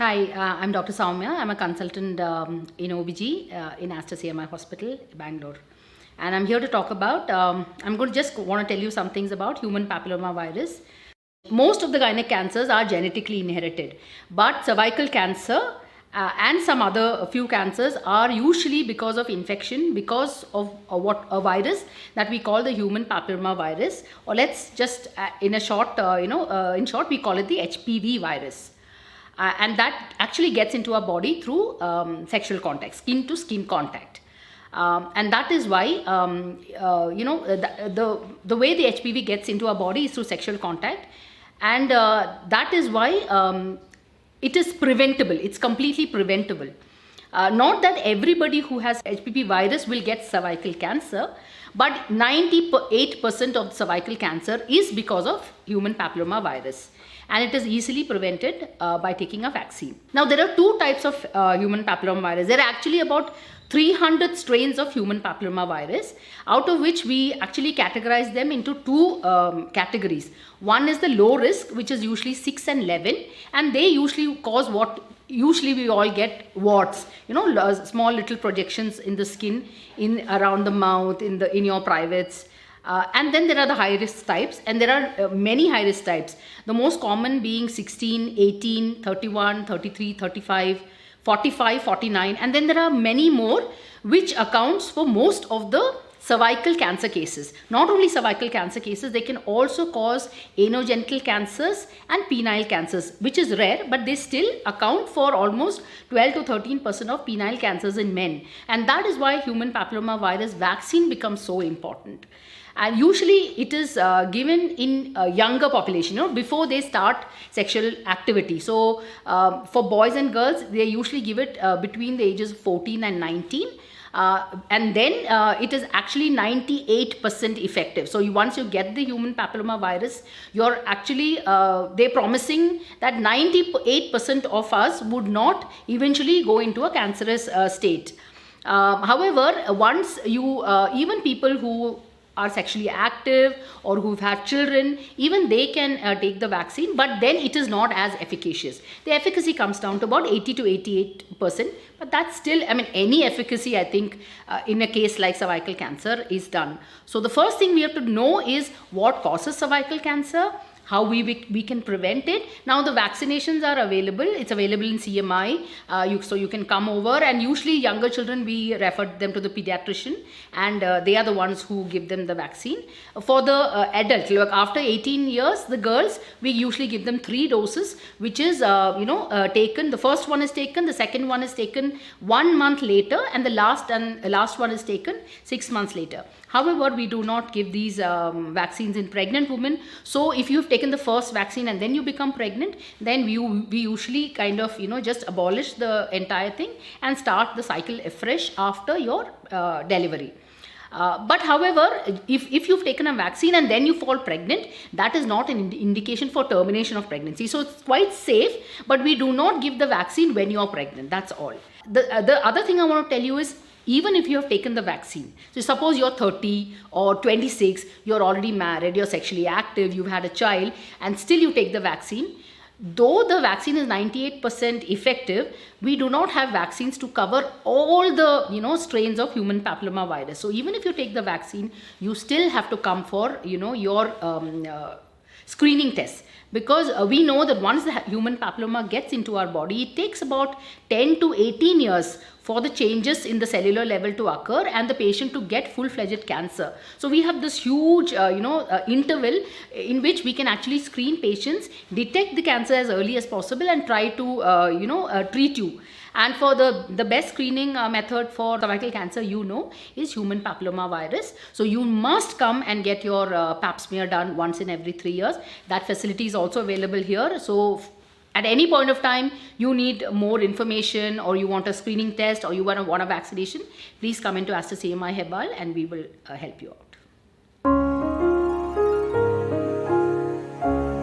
Hi, I'm Dr. Soumya. I'm a consultant in OBG in Aster CMI Hospital, Bangalore. And I'm here to talk about, I'm going to just want to tell you some things about human papilloma virus. Most of the gynec cancers are genetically inherited, but cervical cancer and some other few cancers are usually because of infection, because of a virus that we call the human papilloma virus, or let's just in a short, in short, we call it the HPV virus. And that actually gets into our body through sexual contact, skin to skin contact. And that is why, the way the HPV gets into our body is through sexual contact. And that is why it is preventable. It's completely preventable. Not that everybody who has HPV virus will get cervical cancer, but 98% of cervical cancer is because of human papilloma virus. And it is easily prevented by taking a vaccine. Now, there are two types of human papilloma virus. There are actually about 300 strains of human papilloma virus, out of which we actually categorize them into two categories. One is the low risk, which is usually 6 and 11, and they usually cause what usually we all get warts, small little projections in the skin, around the mouth, in your privates. And then there are the high risk types, and there are many high risk types. The most common being 16, 18, 31, 33, 35, 45, 49, and then there are many more which accounts for most of the cervical cancer cases. Not only cervical cancer cases, they can also cause anogenital cancers and penile cancers, which is rare, but they still account for almost 12 to 13% of penile cancers in men. And that is why human papilloma virus vaccine becomes so important. And usually it is given in a younger population, before they start sexual activity. So for boys and girls, they usually give it between the ages of 14 and 19. And then it is actually 98% effective. So once you get the human papilloma virus, you're actually, they're promising that 98% of us would not eventually go into a cancerous state. However, once you, even people who are sexually active or who've had children, even they can take the vaccine, but then it is not as efficacious. The efficacy comes down to about 80 to 88%, but that's still, any efficacy, I think, in a case like cervical cancer is done. So the first thing we have to know is what causes cervical cancer, how we can prevent it. Now the vaccinations are available. It's available in CMI, so you can come over, and usually younger children, we refer them to the pediatrician, and they are the ones who give them the vaccine. For the adults, after 18 years, the girls, we usually give them 3 doses, which is taken. The first one is taken, the second one is taken 1 month later, and the last one is taken 6 months later. However, we do not give these vaccines in pregnant women. So if you've taken the first vaccine and then you become pregnant, then we usually kind of, just abolish the entire thing and start the cycle afresh after your delivery. But however, if you've taken a vaccine and then you fall pregnant, that is not an indication for termination of pregnancy. So it's quite safe, but we do not give the vaccine when you are pregnant. That's all. The other thing I want to tell you is, even if you have taken the vaccine, so suppose you're 30 or 26, you're already married, you're sexually active, you've had a child, and still you take the vaccine, though the vaccine is 98% effective, we do not have vaccines to cover all the strains of human papilloma virus. So even if you take the vaccine, you still have to come for your screening tests, because we know that once the human papilloma gets into our body, it takes about 10 to 18 years for the changes in the cellular level to occur and the patient to get full-fledged cancer. So we have this huge interval in which we can actually screen patients, detect the cancer as early as possible, and try to treat you. And for the best screening method for cervical cancer, is human papilloma virus. So you must come and get your pap smear done once in every 3 years. That facility is also available here. So at any point of time you need more information, or you want a screening test, or you want a vaccination, please come into Aster CMI Hospital and we will help you out.